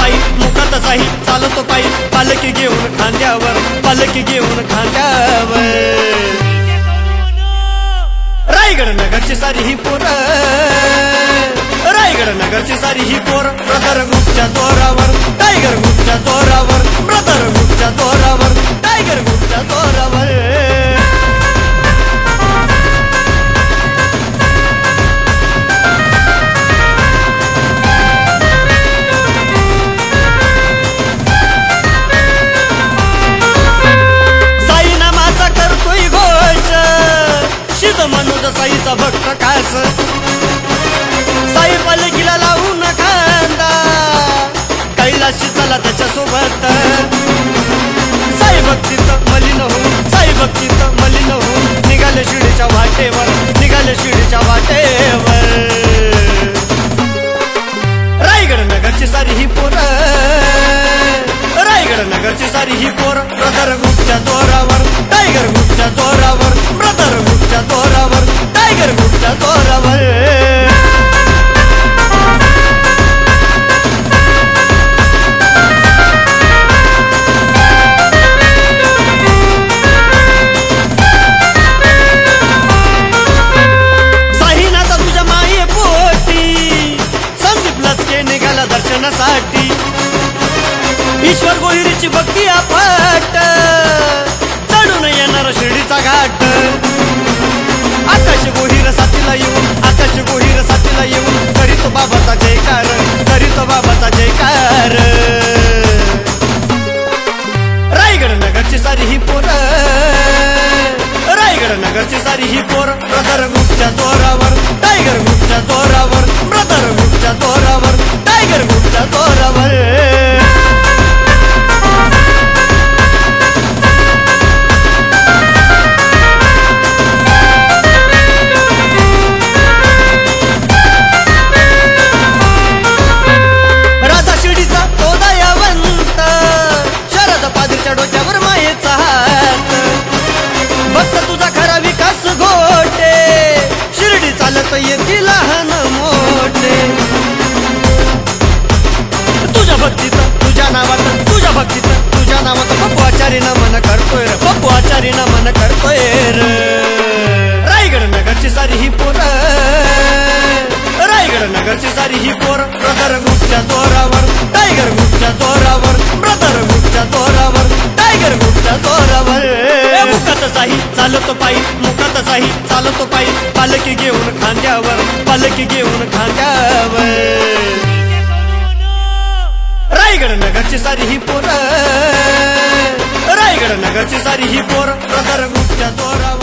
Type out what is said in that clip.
पायी मुखात साही चालतो पायी पालकी घेऊन खांद्यावर पालकी घेऊन खांद्यावर रायगड नगरची सारी ही पोर रायगड नगरची सारी ही पोर ब्रदर ग्रुपच्या जोरावर टायगर ग्रुपच्या जोरावर ब्रदर ग्रुपच्या जोरावर टायगर ग्रुपच्या जोरावर मनोज साईचा भक्त कास साई पालखीला लावून खांदा कैलाशी चला त्याच्या सोबत साई भक्तीत मलिन होऊन साई भक्तीत मलिन होऊन निघाले शिडीच्या वाटेवर निघाले शिडीच्या वाटेवर रायगड नगरची सारी ही पोर रायगड नगरची सारी ही पोर ब्रदर ग्रुपच्या जोरावर टायगर ग्रुपच्या जोरावर ब्रदर ग्रुपच्या जोरावर टायगर ग्रुपच्या जोरावर साईनाथ तुझ्या माये पोटी संदीप लचके निघाला दर्शनासाठी ईश्वर गोहिरीची भक्ती अफाट चढून येणार शिर्डीचा घाट आकाश गोहिर साथीला येऊन आकाश गोहिर साथीला येऊन करीतो बाबाचा जयकार करीतो बाबाचा जयकार रायगड नगरची सारी ही पोर रायगड नगरची सारी ही पोर ब्रदर ग्रुपच्या जोरावर टायगर ग्रुपच्या जोरावर ब्रदर ग्रुपच्या जोरावर टायगर ग्रुपच्या जोरावर डोक्यावर मायेचा हात भक्त तुझा खरा विकास घोटे शिर्डी चालत येते लहान मोठे तुझ्या भक्तीत तुझ्या नावात पप्पू आचारी नमन करतोय रे पप्पू आचारी नमन करतोय रे रायगड नगरची सारी ही पोर रायगड नगरची सारी ही पोर ब्रदर ग्रुपच्या जोरावर टायगर ग्रुपच्या जोरावर ब्रदर ग्रुपच्या जोरावर टायगर ग्रुपच्या जोरावर मुखात साही चालतो पायी मुखात साही चालतो पायी पालकी घेऊन खांद्यावर पालकी घेऊन खांद्यावर रायगड नगरची सारी ही पोर रायगड नगरची सारी ही पोर ब्रदर ग्रुपच्या जोरावर